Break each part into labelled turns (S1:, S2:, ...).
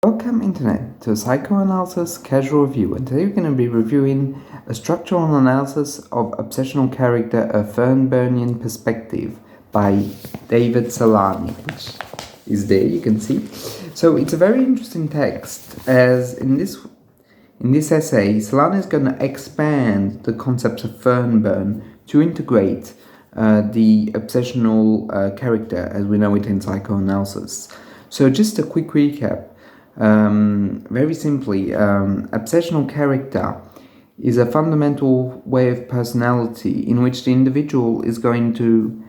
S1: Welcome Internet to Psychoanalysis Casual Review, and today we're going to be reviewing a structural analysis of obsessional character, a Fairnbairnian perspective by David Celani, which is there, you can see. So it's a very interesting text, as in this essay, Celani is going to expand the concepts of Fairnbairn to integrate the obsessional character as we know it in psychoanalysis. So just a quick recap. Very simply, obsessional character is a fundamental way of personality in which the individual is going to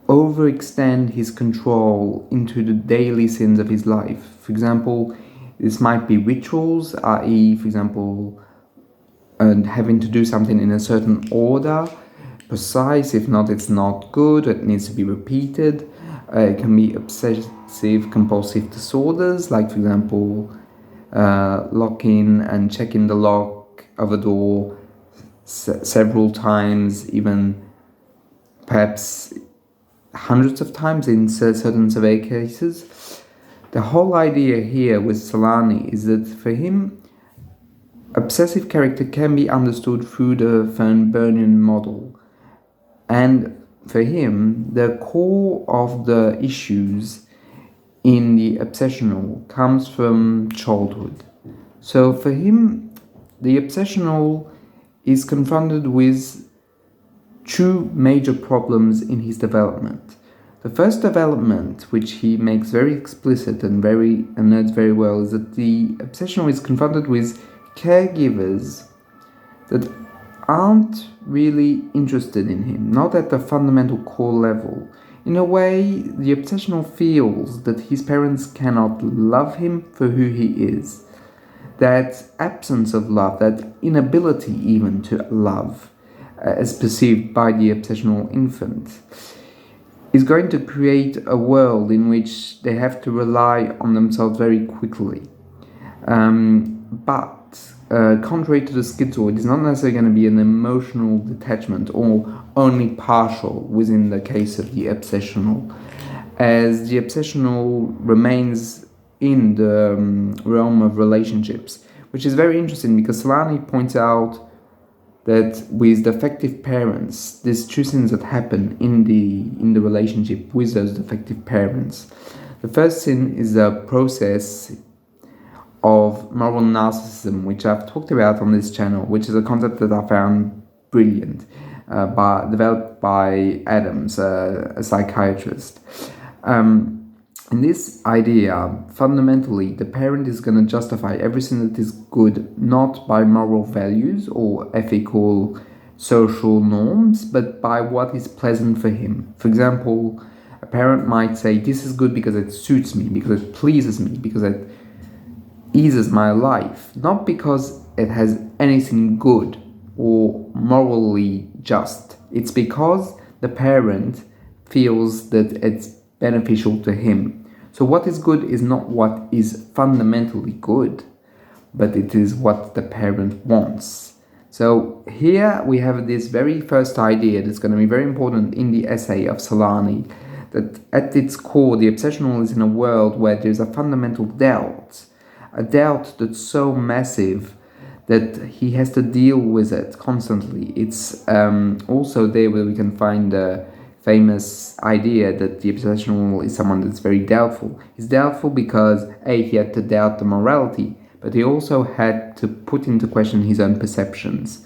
S1: overextend his control into the daily sins of his life. For example, this might be rituals, i.e., for example, having to do something in a certain order, precise, if not, it's not good, it needs to be repeated. It can be obsessive compulsive disorders, like, for example, locking and checking the lock of a door several times, even perhaps hundreds of times in certain severe cases. The whole idea here with Celani is that for him, obsessive character can be understood through the Fairnbairnian model. And for him, the core of the issues in the obsessional comes from childhood. So for him, the obsessional is confronted with two major problems in his development. The first development, which he makes very explicit and notes very well, is that the obsessional is confronted with caregivers that aren't really interested in him, not at the fundamental core level. In a way, the obsessional feels that his parents cannot love him for who he is. That absence of love, that inability even to love, as perceived by the obsessional infant, is going to create a world in which they have to rely on themselves very quickly. But contrary to the schizo, it is not necessarily going to be an emotional detachment or only partial within the case of the obsessional, as the obsessional remains in the realm of relationships, which is very interesting because Celani points out that with defective parents, there's two things that happen in the relationship with those defective parents. The first thing is a process of moral narcissism, which I've talked about on this channel, which is a concept that I found brilliant, developed by Adams, a psychiatrist. In this idea, fundamentally, the parent is going to justify everything that is good, not by moral values or ethical social norms, but by what is pleasant for him. For example, a parent might say, this is good because it suits me, because it pleases me, because it eases my life, not because it has anything good or morally just. It's because the parent feels that it's beneficial to him. So what is good is not what is fundamentally good, but it is what the parent wants. So here we have this very first idea that's going to be very important in the essay of Celani, that at its core, the obsessional is in a world where there's a fundamental doubt, a doubt that's so massive that he has to deal with it constantly. It's also there where we can find the famous idea that the obsessional is someone that's very doubtful. He's doubtful because he had to doubt the morality, but he also had to put into question his own perceptions.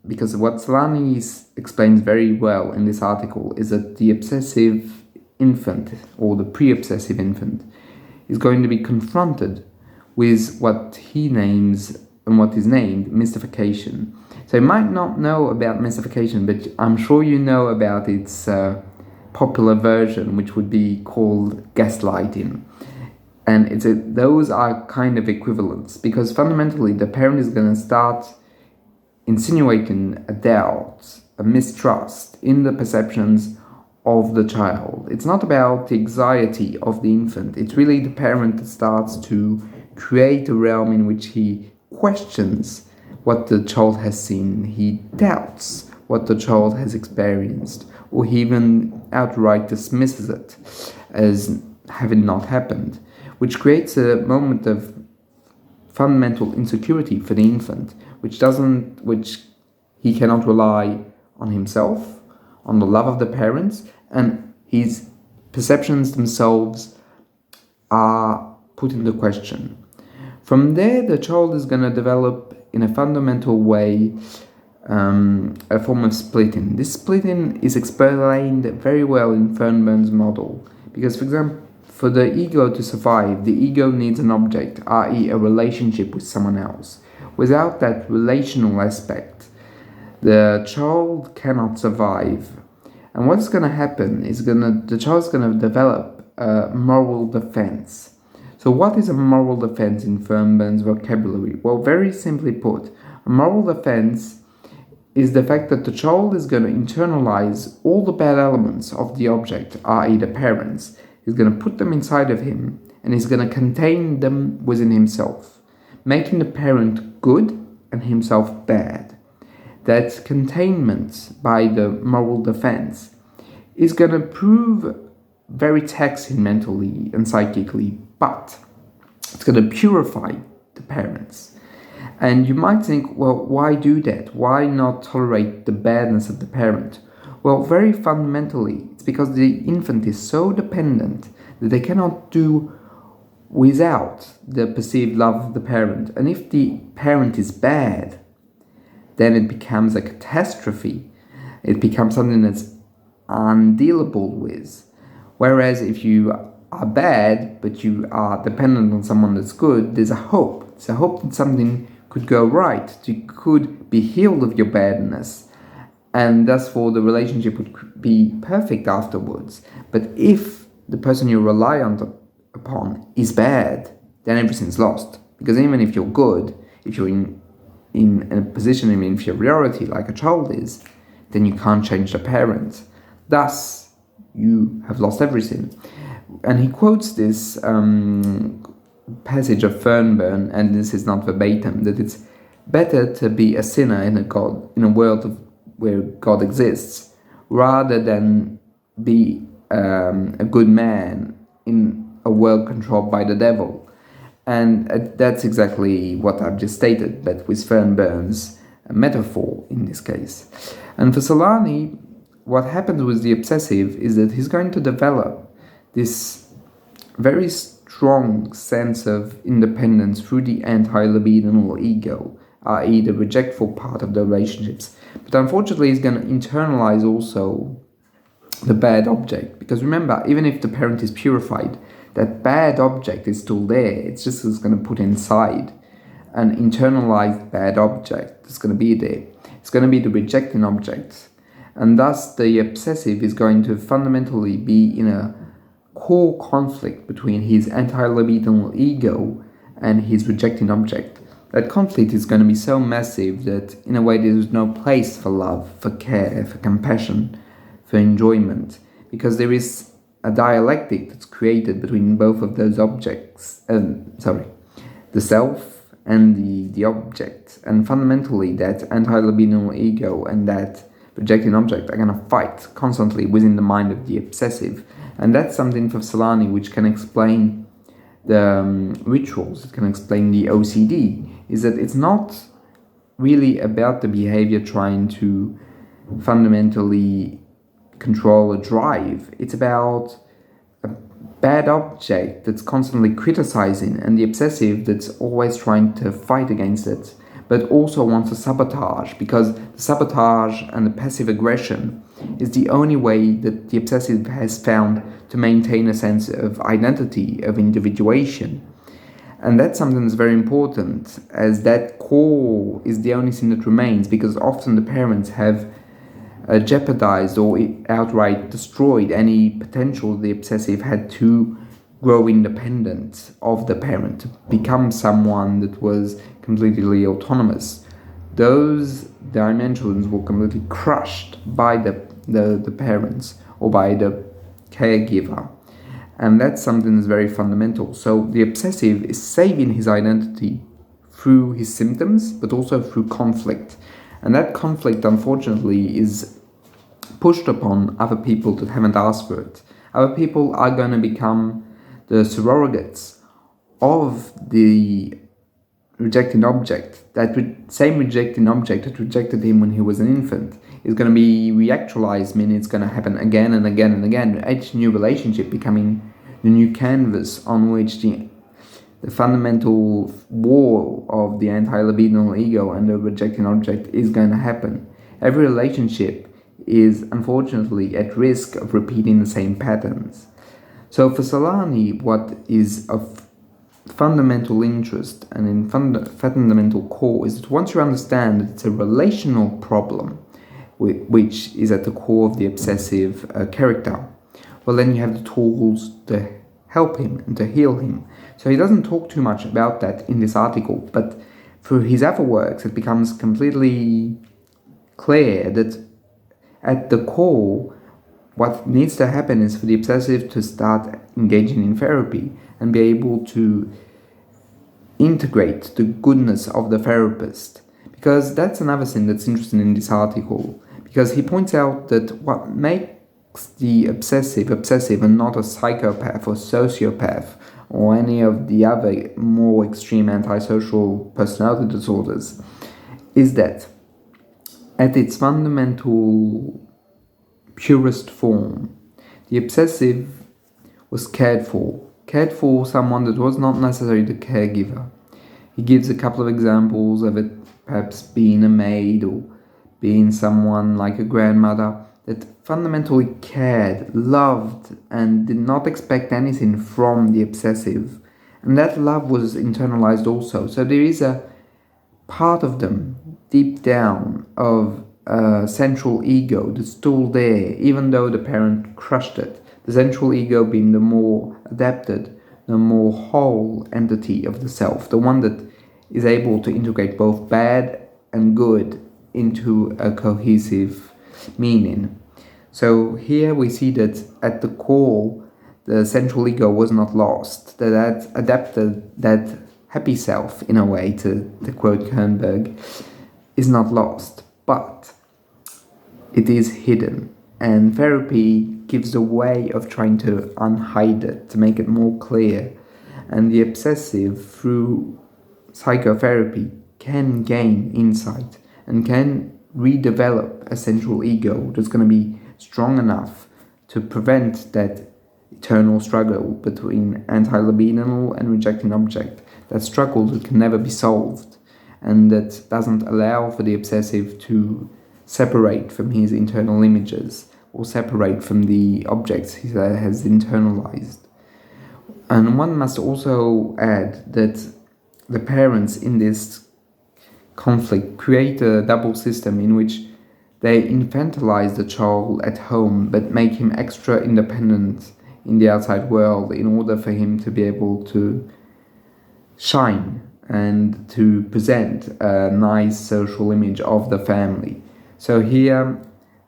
S1: Because what Celani explains very well in this article is that the obsessive infant, or the pre-obsessive infant, is going to be confronted with what he names and what is named mystification. So you might not know about mystification, but I'm sure you know about its popular version, which would be called gaslighting. And those are kind of equivalents, because fundamentally the parent is going to start insinuating a doubt, a mistrust in the perceptions of the child. It's not about the anxiety of the infant. It's really the parent that starts to create a realm in which he questions what the child has seen. He doubts what the child has experienced, or he even outright dismisses it as having not happened. which creates a moment of fundamental insecurity for the infant, which he cannot rely on himself, on the love of the parents, and his perceptions themselves are put into question. From there, the child is going to develop in a fundamental way a form of splitting. This splitting is explained very well in Fairnbairn's model, because, for example, for the ego to survive, the ego needs an object, i.e. a relationship with someone else. Without that relational aspect, the child cannot survive. And what's going to happen is the child's going to develop a moral defense. So what is a moral defense in Fairnbairn's vocabulary? Well, very simply put, a moral defense is the fact that the child is going to internalize all the bad elements of the object, i.e. the parents. He's going to put them inside of him, and he's going to contain them within himself, making the parent good and himself bad. That containment by the moral defense is going to prove very taxing mentally and psychically, but it's going to purify the parents. And you might think, well, why do that? Why not tolerate the badness of the parent? Well, very fundamentally, it's because the infant is so dependent that they cannot do without the perceived love of the parent. And if the parent is bad, then it becomes a catastrophe. It becomes something that's undealable with. Whereas if you are bad, but you are dependent on someone that's good, there's a hope. There's a hope that something could go right. You could be healed of your badness. And thus, for the relationship would be perfect afterwards. But if the person you rely upon is bad, then everything's lost. Because even if you're good, if you're in a position of inferiority like a child is, then you can't change the parent. Thus, you have lost everything. And he quotes this passage of Fairnbairn, and this is not verbatim, that it's better to be a sinner in a world where God exists, rather than be a good man in a world controlled by the devil. And that's exactly what I've just stated, but with Fairnbairn's metaphor in this case. And for Celani, what happens with the obsessive is that he's going to develop this very strong sense of independence through the anti-libidinal ego, i.e. the rejectful part of the relationships. But unfortunately, he's going to internalize also the bad object. Because remember, even if the parent is purified, that bad object is still there. It's just going to put inside an internalized bad object that's going to be there. It's going to be the rejecting object. And thus, the obsessive is going to fundamentally be in a core conflict between his anti-libidinal ego and his rejecting object. That conflict is going to be so massive that, in a way, there's no place for love, for care, for compassion, for enjoyment, because there is a dialectic that's created between both of those objects, the self and the object. And fundamentally, that anti-libidinal ego and that rejecting object are going to fight constantly within the mind of the obsessive. And that's something for Celani which can explain the rituals, it can explain the OCD, is that it's not really about the behavior trying to fundamentally control a drive. It's about a bad object that's constantly criticizing, and the obsessive that's always trying to fight against it, but also wants to sabotage, because the sabotage and the passive aggression is the only way that the obsessive has found to maintain a sense of identity, of individuation. And that's something that's very important, as that core is the only thing that remains, because often the parents have jeopardized or outright destroyed any potential the obsessive had to grow independent of the parent, to become someone that was completely autonomous. Those dimensions were completely crushed by the parents or by the caregiver. And that's something that's very fundamental. So the obsessive is saving his identity through his symptoms, but also through conflict. And that conflict, unfortunately, is pushed upon other people that haven't asked for it. Other people are going to become the surrogates of the rejecting object, that same rejecting object that rejected him when he was an infant, is going to be reactualized, meaning it's going to happen again and again and again. Each new relationship becoming the new canvas on which the fundamental war of the anti-libidinal ego and the rejecting object is going to happen. Every relationship is unfortunately at risk of repeating the same patterns. So for Celani, what is of fundamental interest and in fundamental core is that once you understand that it's a relational problem which is at the core of the obsessive character, well, then you have the tools to help him and to heal him. So he doesn't talk too much about that in this article, but through his other works it becomes completely clear that at the core what needs to happen is for the obsessive to start engaging in therapy and be able to integrate the goodness of the therapist. Because that's another thing that's interesting in this article, because he points out that what makes the obsessive and not a psychopath or sociopath or any of the other more extreme antisocial personality disorders is that at its fundamental purest form, the obsessive was cared for someone that was not necessarily the caregiver. He gives a couple of examples of it perhaps being a maid or being someone like a grandmother that fundamentally cared, loved, and did not expect anything from the obsessive. And that love was internalized also. So there is a part of them, deep down, of a central ego that's still there, even though the parent crushed it. The central ego being the more adapted, the more whole entity of the self, the one that is able to integrate both bad and good into a cohesive meaning. So here we see that at the core, the central ego was not lost, that adapted, that happy self, in a way, to quote Kernberg, is not lost, but it is hidden. And therapy gives a way of trying to unhide it, to make it more clear. And the obsessive, through psychotherapy, can gain insight and can redevelop a central ego that's going to be strong enough to prevent that eternal struggle between anti-libidinal and rejecting object, that struggle that can never be solved and that doesn't allow for the obsessive to separate from his internal images or separate from the objects he has internalized. And one must also add that the parents in this conflict create a double system in which they infantilize the child at home but make him extra independent in the outside world in order for him to be able to shine and to present a nice social image of the family. So here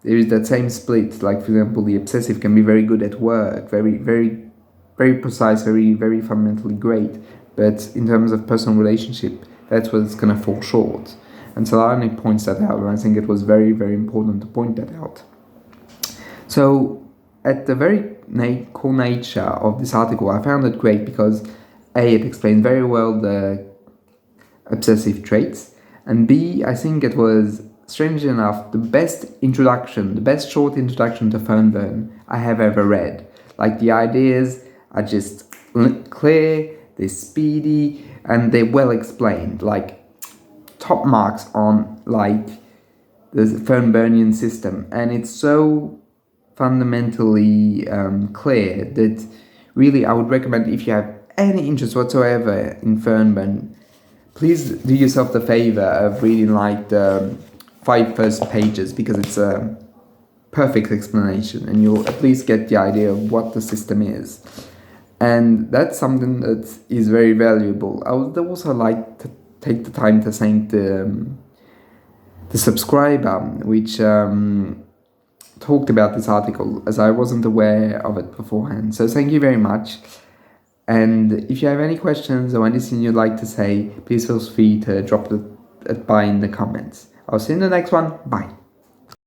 S1: there is that same split. Like, for example, the obsessive can be very good at work, very precise, very fundamentally great, but in terms of personal relationship, that's what's going to fall short. And Celani points that out, and I think it was very important to point that out. So at the very core nature of this article, I found it great because A, it explains very well the obsessive traits, and B, I think it was, strangely enough, the best short introduction to Fairnbairn I have ever read. Like, the ideas are just clear, they're speedy, and they're well explained. Like, top marks on, like, the Fairnbairnian system. And it's so fundamentally clear that really I would recommend, if you have any interest whatsoever in Fairnbairn, please do yourself the favor of reading like the 5 first pages, because it's a perfect explanation and you'll at least get the idea of what the system is. And that's something that is very valuable. I would also like to take the time to thank the subscriber, which talked about this article, as I wasn't aware of it beforehand. So thank you very much. And if you have any questions or anything you'd like to say, please feel free to drop it by in the comments. I'll see you in the next one. Bye.